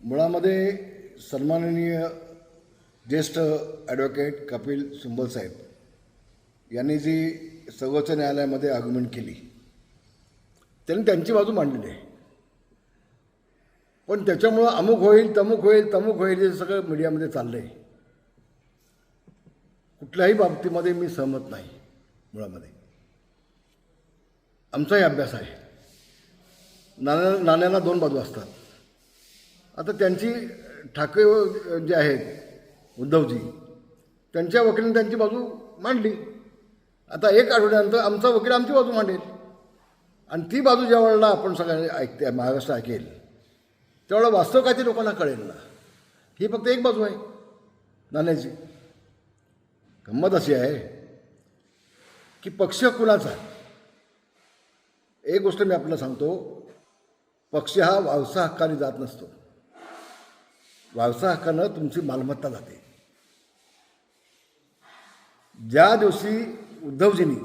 मुळामध्ये सन्माननीय ज्येष्ठ ॲडव्होकेट कपिल सिब्बल साहेब यांनी जी सर्वोच्च न्यायालयामध्ये आर्ग्युमेंट केली त्यांनी त्यांची बाजू मांडलेली आहे. पण त्याच्यामुळं अमुक होईल तमुक होईल तमुक होईल हे सगळं मीडियामध्ये चाललं आहे. कुठल्याही बाबतीमध्ये मी सहमत नाही. मुळामध्ये आमचाही अभ्यास आहे. नाण्याला दोन बाजू असतात. आता त्यांची ठाकरे जे आहेत उद्धवजी त्यांच्या वकिलांनी त्यांची बाजू मांडली. आता एक आठवड्यानंतर आमचा वकील आमची बाजू मांडेल आणि ती बाजू ज्या वेळेला आपण सगळ्यांनी ऐकते महाराष्ट्र ऐकेल त्यावेळेला वास्तव काय ते लोकांना कळेल ना. ही फक्त एक बाजू आहे नाण्याची. गंमत अशी आहे की पक्ष कुणाचा. एक गोष्ट मी आपल्याला सांगतो, पक्ष हा वारसा हक्काने जात नसतो. वारसा हक्कानं तुमची मालमत्ता जाते. ज्या दिवशी उद्धवजींनी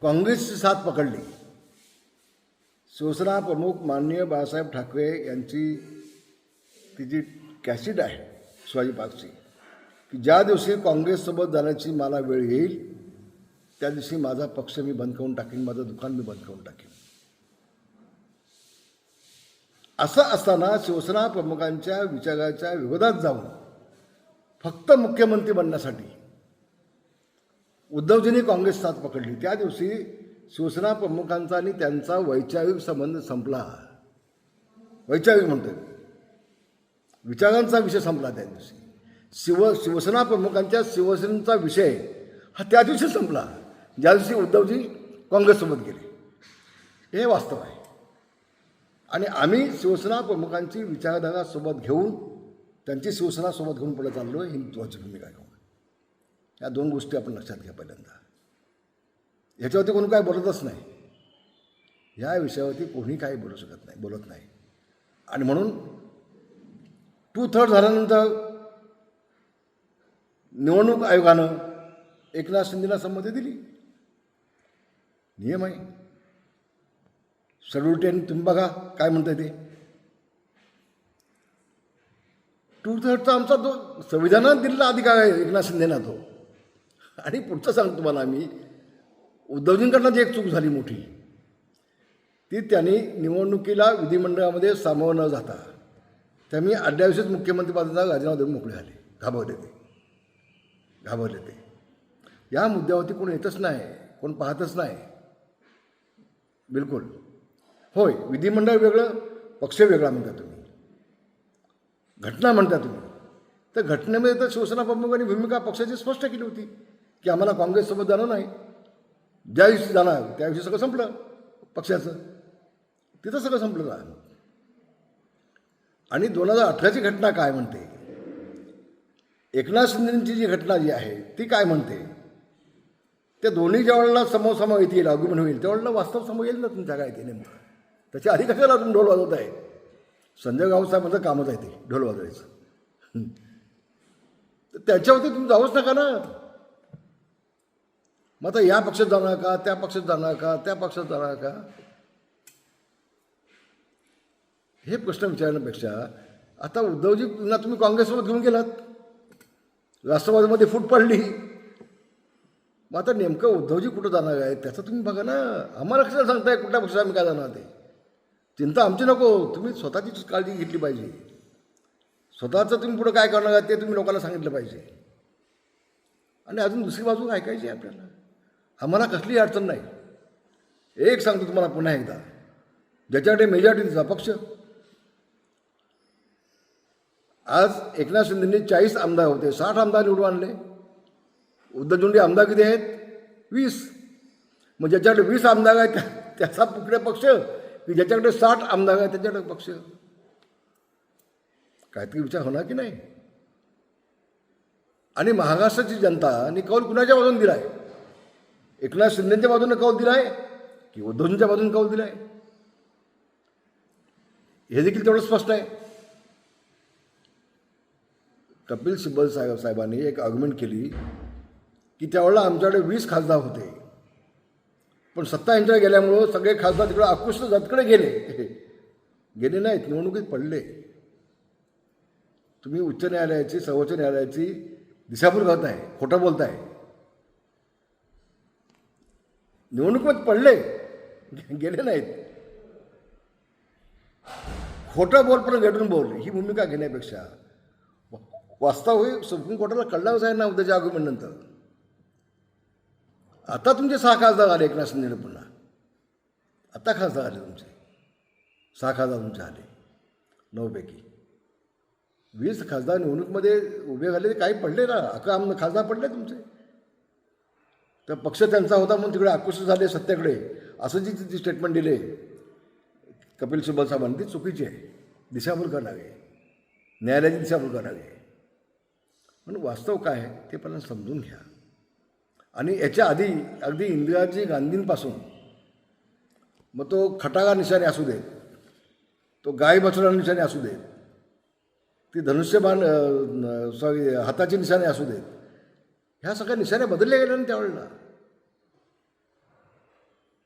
काँग्रेसची साथ पकडली, शिवसेना प्रमुख माननीय बाळासाहेब ठाकरे यांची ती जी कॅसेट आहे शिवाजी पार्कची, की ज्या दिवशी काँग्रेससोबत जाण्याची मला वेळ येईल त्या दिवशी माझा पक्ष मी बंद करून टाकेन, माझं दुकान मी बंद करून टाकेन. असं असताना शिवसेना प्रमुखांच्या विचाराच्या विरोधात जाऊन फक्त मुख्यमंत्री बनण्यासाठी उद्धवजींनी काँग्रेस साथ पकडली. त्या दिवशी शिवसेना प्रमुखांचा आणि त्यांचा वैचारिक संबंध संपला. वैचारिक म्हणतो, विचारांचा विषय संपला त्या दिवशी. शिवसेना प्रमुखांच्या शिवसेनेचा विषय हा त्या दिवशी संपला ज्या दिवशी उद्धवजी काँग्रेससोबत गेले. हे वास्तव आहे. आणि आम्ही शिवसेना प्रमुखांची विचारधारा सोबत घेऊन त्यांची शिवसेना सोबत घेऊन पुढे चाललो आहे. ही महत्त्वाची भूमिका घेऊन या दोन गोष्टी आपण लक्षात घ्या. पहिल्यांदा ह्याच्यावरती कोणी काय बोलतच नाही. ह्या विषयावरती कोणी काही बोलू शकत नाही, बोलत नाही. आणि म्हणून 2/3 झाल्यानंतर निवडणूक आयोगानं एकनाथ शिंदेला संमती दिली. नियम आहे. शेड्यूल 10 तुम्ही बघा काय म्हणताय ते. 2/3 आमचा तो संविधानात दिलेला अधिकार आहे एकनाथ शिंदेना तो. आणि पुढचं सांगतो तुम्हाला आम्ही, उद्धवजींकडनं जी एक चूक झाली मोठी, ती त्यांनी निवडणुकीला विधिमंडळामध्ये सामोरं न जाता त्यांनी अड्ड्याविषयीच मुख्यमंत्रीपदाचा राजीनामा देऊन मोकळे झाले. घाबरले ते. या मुद्द्यावरती कोण येतच नाही, कोण पाहतच नाही. बिलकुल होय, विधिमंडळ वेगळं, पक्ष वेगळा म्हणता तुम्ही, घटना म्हणता तुम्ही. तर घटनेमध्ये तर शिवसेना प्रमुखांनी भूमिका पक्षाची स्पष्ट केली होती की आम्हाला काँग्रेससोबत जाणं नाही. ज्या दिवशी जाणार त्या दिवशी सगळं संपलं पक्षाचं. तिथं सगळं संपलं जा. आणि 2018ची घटना काय म्हणते, एकनाथ शिंदेची जी घटना जी आहे ती काय म्हणते, त्या दोन्ही ज्या वेळेला समोर येतील, आर्ग्युमेंट होईल त्यावेळेला वास्तव समोर येईल ना तुमच्या काय ते नेमकं. त्याच्या आधी कशाला तुम्ही ढोल वाजवत आहे. संजय गावसाहेबांचं कामच आहे ते ढोल वाजवायचं. तर त्याच्यावरती तुम्ही जाऊच नका ना. मग आता या पक्षात जाणार का, त्या पक्षात जाणार का, त्या पक्षात जाणार का, हे प्रश्न विचारण्यापेक्षा आता उद्धवजींना तुम्ही काँग्रेससोबत घेऊन गेलात, राष्ट्रवादीमध्ये फूट पडली. मग आता नेमकं उद्धवजी कुठं जाणार आहे त्याचं तुम्ही बघा ना. आम्हाला कशाला सांगताय कुठल्या पक्षात आम्ही काय जाणार ते. चिंता आमची नको. तुम्ही स्वतःचीच काळजी घेतली पाहिजे. स्वतःचं तुम्ही पुढं काय करणार आहे ते तुम्ही लोकांना सांगितलं पाहिजे. आणि अजून दुसरी बाजू ऐकायची आहे आपल्याला. आम्हाला कसलीही अडचण नाही. एक सांगतो तुम्हाला पुन्हा एकदा, ज्याच्याकडे मेजॉरिटीचा पक्ष. आज एकनाथ शिंदेंनी 40 आमदार होते, 60 आमदार निवडून आणले. उद्धवजींचे आमदार किती आहेत? 20. मग ज्याच्याकडे 20 आमदार आहेत त्याचा पुढे पक्ष, की ज्याच्याकडे 60 आमदार आहेत त्याच्याकडे पक्ष. काहीतरी विचार होणार की नाही. आणि महाराष्ट्राची जनताने कौल कुणाच्या बाजूने दिला आहे? एकनाथ शिंदेच्या बाजूने कौल दिला आहे की उद्धवजींच्या बाजूने कौल दिला आहे? हे देखील तेवढं स्पष्ट आहे. कपिल सिब्बल साहेबांनी एक आर्ग्युमेंट केली की त्यावेळेला आमच्याकडे 20 खासदार होते, पण सत्ता यांच्याकडे गेल्यामुळं सगळे खासदार तिकडे आकृष्ट जातकडे गेले. गेले नाहीत, निवडणुकीत पडले. तुम्ही उच्च न्यायालयाची, सर्वोच्च न्यायालयाची दिशाभूल करताय, खोटं बोलताय. निवडणुकीत पडले, गेले नाहीत. खोटं बोल पण गेटून बोल ही भूमिका घेण्यापेक्षा वास्तविक सुप्रीम कोर्टाला कळलाच आहे ना उद्याच्या आर्ग्युमेंटनंतर. आता तुमचे 6 खासदार आले एकनाथ शिंदे पुन्हा. आता खासदार आले तुमचे 6 खासदार तुमचे आले 9 पैकी. 20 खासदार निवडणुकीमध्ये उभे झाले, काही पडले ना, 11 खासदार पडले तुमचे. तर पक्ष त्यांचा होता म्हणून तिकडे आकृष्ट झाले सत्तेकडे, असं जी स्टेटमेंट दिले कपिल सिब्बल साहेबांनी ती चुकीची आहे. दिशाभूल करावे, न्यायालयाची दिशाभूल करावी. पण वास्तव काय आहे ते पण समजून घ्या. आणि याच्या आधी अगदी इंदिराजी गांधींपासून मग तो खटागा निशाणे असू देत, तो गाय बछडा निशाणे असू देत, ती धनुष्यबाण हाताची निशाणे असू देत, ह्या सगळ्या निशाणे बदलले गेले ना त्यावेळेला.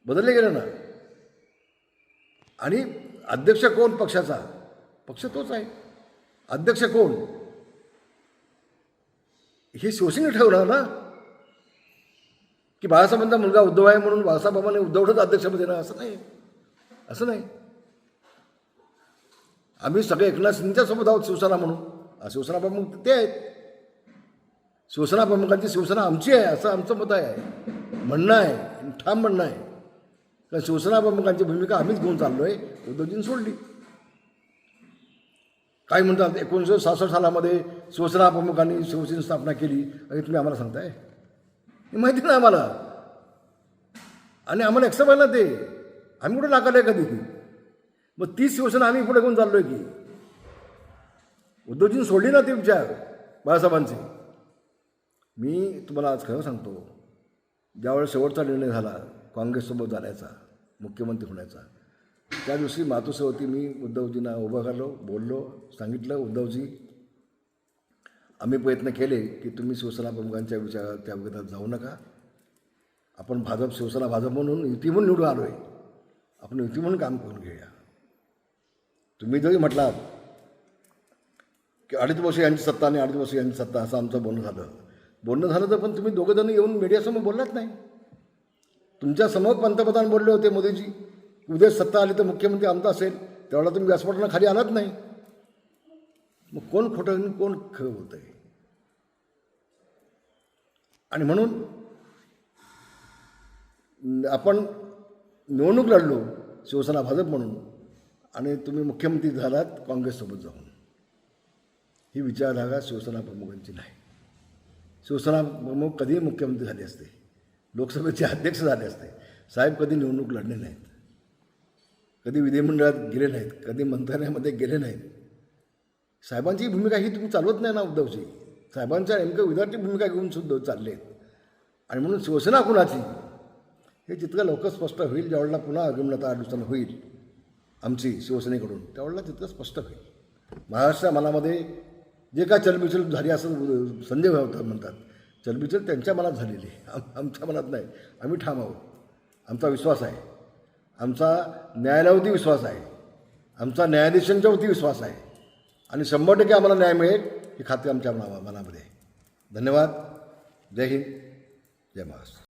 बदलले गेले ना. आणि अध्यक्ष कोण पक्षाचा? पक्ष तोच आहे. अध्यक्ष कोण हे शिवसेने ठरवणार ना, की बाळासाहेबांचा मुलगा उद्धव आहे म्हणून बाळासाहेबांनी उद्धवच अध्यक्षपद देणार असं नाही. असं नाही. आम्ही सगळे एकनाथ शिंदेच्या सोबत आहोत शिवसेना म्हणून. शिवसेना प्रमुख ते आहेत. शिवसेना प्रमुखांची शिवसेना आमची आहे असं आमचं मत आहे, म्हणणं आहे, ठाम म्हणणं आहे. कारण शिवसेना प्रमुखांची भूमिका आम्हीच घेऊन चाललो आहे, उद्धवजींनी सोडली. काय म्हणतात 1966 सालामध्ये शिवसेना प्रमुखांनी शिवसेनेची स्थापना केली आणि तुम्ही आम्हाला सांगताय? हे माहिती नाही आम्हाला. आणि आम्हाला एक्सेप्ट आहे ना ते. आम्ही कुठे नाकारलं आहे कधी ती? मग ती शिवसेना आम्ही पुढे घेऊन चाललो आहे की? उद्धवजींनी सोडली ना ती विचार बाळासाहेबांची. मी तुम्हाला आज खरं सांगतो, ज्यावेळेस शेवटचा निर्णय झाला काँग्रेससोबत जाण्याचा, मुख्यमंत्री होण्याचा, त्या दिवशी मातोश्रीवरती मी उद्धवजींना उभं करलो, बोललो, सांगितलं उद्धवजी आम्ही प्रयत्न केले की तुम्ही शिवसेना प्रमुखांच्या विचारात त्या विरोधात जाऊ नका. आपण शिवसेना भाजप म्हणून युती म्हणून निवडून आलो आहे, आपण युती म्हणून काम करून घेऊया. तुम्ही जरी म्हटलात की 2.5 वर्ष यांची सत्ता आणि 2.5 वर्ष यांची सत्ता असं आमचं बोलणं झालं तर पण तुम्ही दोघंजण येऊन मीडियासमोर बोललात नाही. तुमच्या समोर पंतप्रधान बोलले होते मोदीजी, उद्या सत्ता आली तर मुख्यमंत्री आमचा असेल, त्यावेळेला तुम्ही व्यासपीठाला खाली आलात नाही. मग कोण खोटं आणि कोण खरं होत आहे? आणि म्हणून आपण निवडणूक लढलो शिवसेना भाजप म्हणून आणि तुम्ही मुख्यमंत्री झालात काँग्रेससोबत जाऊन. ही विचारधारा शिवसेना प्रमुखांची नाही. शिवसेना प्रमुख कधीही मुख्यमंत्री झाले असते, लोकसभेचे अध्यक्ष झाले असते. साहेब कधी निवडणूक लढले नाहीत, कधी विधिमंडळात गेले नाहीत, कधी मंत्रालयामध्ये गेले नाहीत. साहेबांची भूमिका ही तुम्ही चालवत नाही ना उद्धवजी. साहेबांच्या नेमकं विद्यार्थी भूमिका घेऊन सुद्धा चालले आहेत. आणि म्हणून शिवसेना कुणाची हे जितकं लवकर स्पष्ट होईल, ज्यावेळेला पुन्हा आगमनात 8 दिवसांनी होईल आमची शिवसेनेकडून, त्यावेळेला तितकं स्पष्ट होईल. महाराष्ट्र मनामध्ये जे काय चलबिचल झाली असं संजय भाऊ म्हणतात, चलबिचल त्यांच्या मनात झालेली आहे, आमच्या मनात नाही. आम्ही ठाम आहोत. आमचा विश्वास आहे, आमचा न्यायालयावरती विश्वास आहे, आमचा न्यायाधीशांच्यावरती विश्वास आहे आणि 100% आम्हाला न्याय मिळेल ही खात्री आमच्या मनामध्ये आहे. धन्यवाद. जय हिंद, जय महाराष्ट्र.